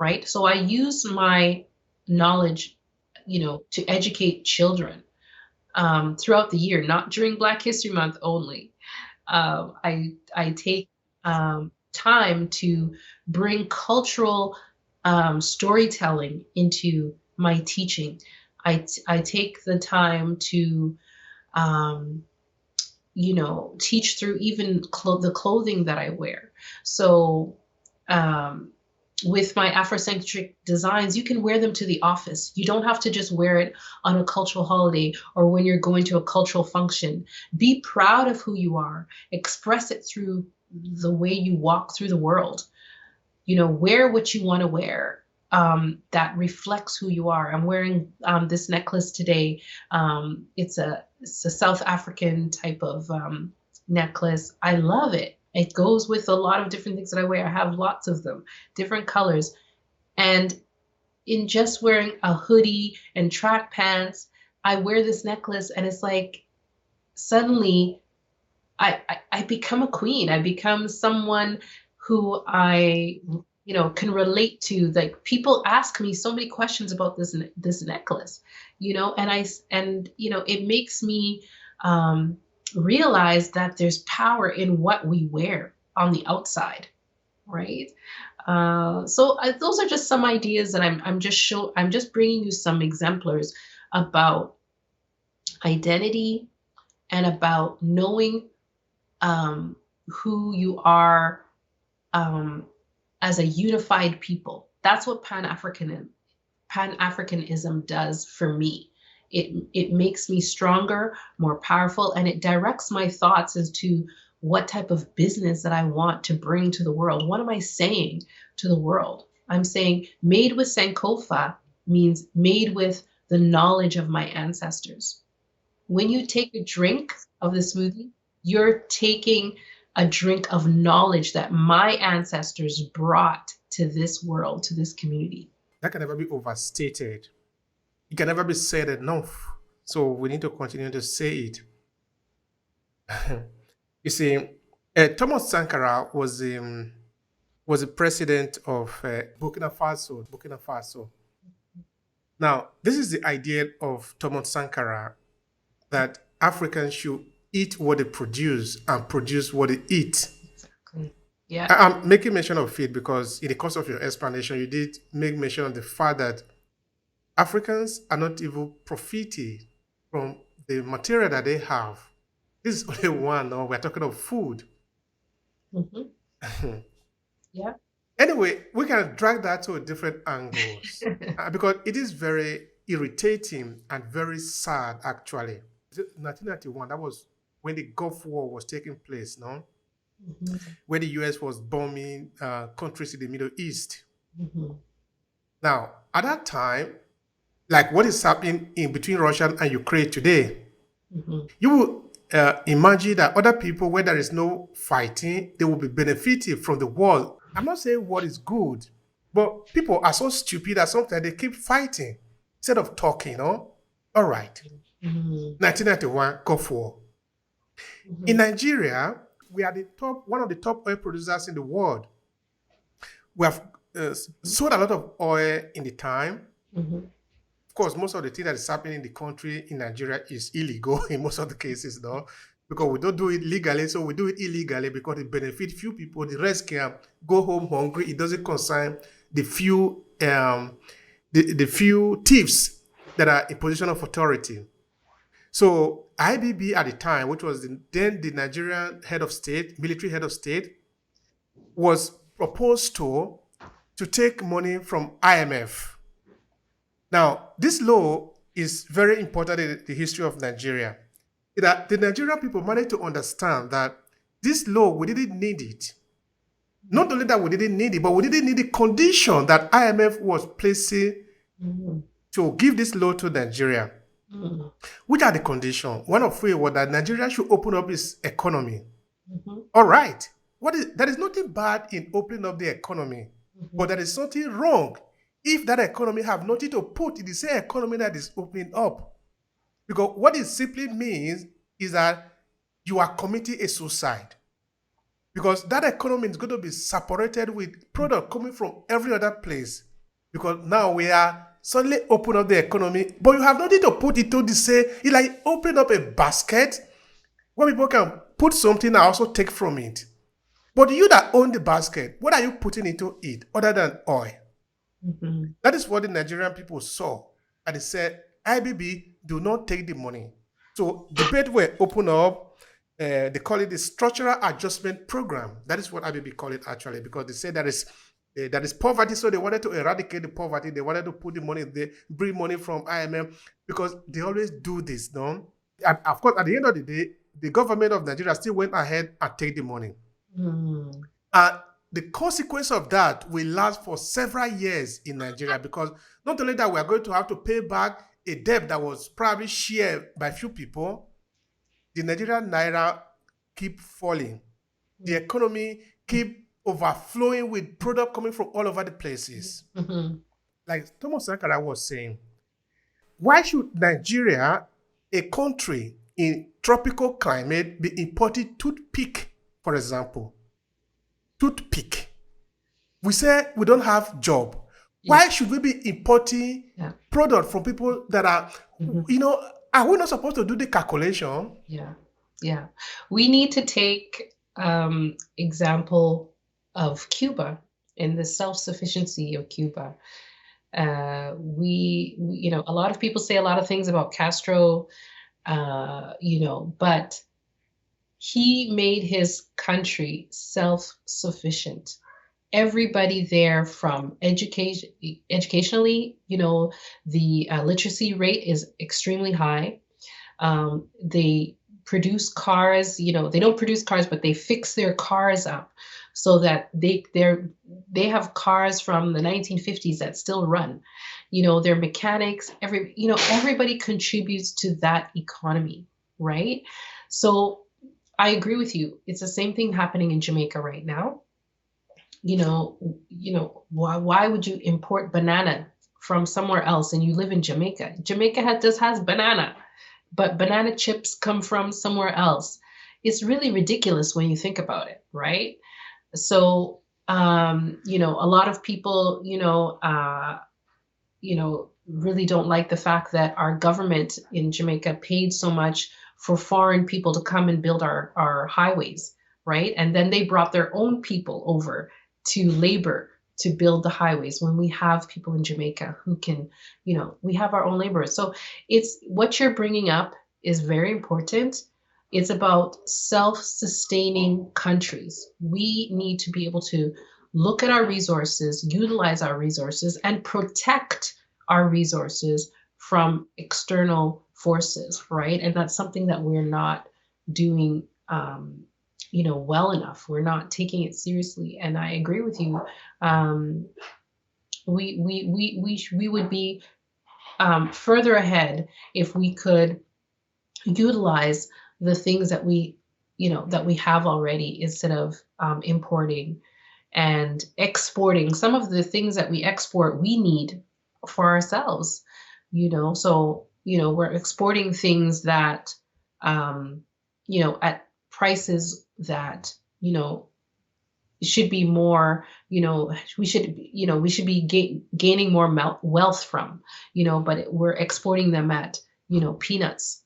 right? So I use my knowledge, to educate children throughout the year, not during Black History Month only. I take time to bring cultural storytelling into my teaching. I take the time to um, teach through even the clothing that I wear. So um, with my Afrocentric designs, you can wear them to the office. You don't have to just wear it on a cultural holiday or when you're going to a cultural function. Be proud of who you are. Express it through the way you walk through the world. Wear what you want to wear, that reflects who you are. I'm wearing this necklace today. It's a South African type of necklace. I love it. It goes with a lot of different things that I wear. I have lots of them, different colors. And in just wearing a hoodie and track pants, I wear this necklace and it's like suddenly I become a queen. I become someone who I can relate to. Like, people ask me so many questions about this necklace, and it makes me realize that there's power in what we wear on the outside, right? So those are just some ideas that I'm just bringing you some exemplars about identity and about knowing who you are as a unified people. That's what Pan-Africanism does for me. It makes me stronger, more powerful, and it directs my thoughts as to what type of business that I want to bring to the world. What am I saying to the world? I'm saying made with Sankofa means made with the knowledge of my ancestors. When you take a drink of the smoothie, you're taking a drink of knowledge that my ancestors brought to this world, to this community. That can never be overstated. It can never be said enough. So we need to continue to say it. You see, Thomas Sankara was the president of Burkina Faso. Burkina Faso. Now, this is the idea of Thomas Sankara, that Africans should eat what they produce and produce what they eat. Exactly. Yeah. I'm making mention of it because in the course of your explanation, you did make mention of the fact that Africans are not even profiting from the material that they have. This is only one. No, we're talking of food. Mm-hmm. Yeah. Anyway, we can drag that to different angles because it is very irritating and very sad, actually. 1991, that was when the Gulf War was taking place, no? Mm-hmm. When the US was bombing countries in the Middle East. Mm-hmm. Now, at that time, like what is happening in between Russia and Ukraine today, Mm-hmm. you will imagine that other people, where there is no fighting, they will be benefiting from the war. I'm not saying war is good, but people are so stupid that sometimes they keep fighting instead of talking, no? All right. Mm-hmm. 1991, Gulf War. Mm-hmm. In Nigeria, we are one of the top oil producers in the world. We have sold a lot of oil in the time. Mm-hmm. Of course, most of the thing that is happening in the country in Nigeria is illegal in most of the cases, though, because we don't do it legally, so we do it illegally because it benefits few people. The rest can go home hungry. It doesn't concern the few the few thieves that are in position of authority. So IBB at the time, which was then the Nigerian head of state, military head of state, was proposed to take money from IMF. Now, this law is very important in the history of Nigeria. That the Nigerian people managed to understand that this law, we didn't need it. Not only that we didn't need it, but we didn't need the condition that IMF was placing to give this law to Nigeria. Which are the conditions? One of which was that Nigeria should open up its economy. All right. There is nothing bad in opening up the economy, but there is something wrong if that economy have nothing to put in the same economy that is opening up. Because what it simply means is that you are committing a suicide. Because that economy is going to be separated with product coming from every other place. because now we are suddenly open up the economy, but you have nothing to put into the say. It's like open up a basket where people can put something and also take from it. But you that own the basket, what are you putting into it other than oil? Mhm. That is what the Nigerian people saw. And they said, IBB, do not take the money. So debate were open up. They call it the Structural Adjustment Program. That is what IBB call it actually, because they say that is poverty. So they wanted to eradicate the poverty. They wanted to put the money there, bring money from IMF, because they always do this, no? And of course, at the end of the day, the government of Nigeria still went ahead and take the money. Mm. And the consequence of that will last for several years in Nigeria, because not only that, we are going to have to pay back a debt that was probably shared by few people. The Nigerian naira keep falling. The economy keep overflowing with product coming from all over the places. Mhm. Like Thomas Sankara was saying, why should Nigeria, a country in tropical climate, be importing toothpick, for example? Toothpick. We say we don't have job. Yeah. Why should we be importing Yeah. product from people that are, Mhm. are we not supposed to do the calculation? Yeah. Yeah. We need to take example of Cuba and the self-sufficiency of Cuba. A lot of people say a lot of things about Castro, but he made his country self-sufficient. Everybody there, from educationally, the literacy rate is extremely high. They produce cars, they don't produce cars, but they fix their cars up so that they have cars from the 1950s that still run. They're mechanics. Everybody contributes to that economy, right? So I agree with you. It's the same thing happening in Jamaica right now. Why would you import banana from somewhere else and you live in Jamaica? Jamaica just has banana, but banana chips come from somewhere else. It's really ridiculous when you think about it, right? So, a lot of people, really don't like the fact that our government in Jamaica paid so much for foreign people to come and build our highways, right? And then they brought their own people over to labor to build the highways when we have people in Jamaica who can, we have our own laborers. So it's what you're bringing up is very important. It's about self-sustaining countries. We need to be able to look at our resources, utilize our resources, and protect our resources from external forces, right? And that's something that we're not doing, well enough. We're not taking it seriously. And I agree with you. We would be further ahead if we could utilize the things that we have already, instead of importing and exporting. Some of the things that we export, we need for ourselves, so we're exporting things that at prices that should be more, we should be gaining more wealth from, but we're exporting them at peanuts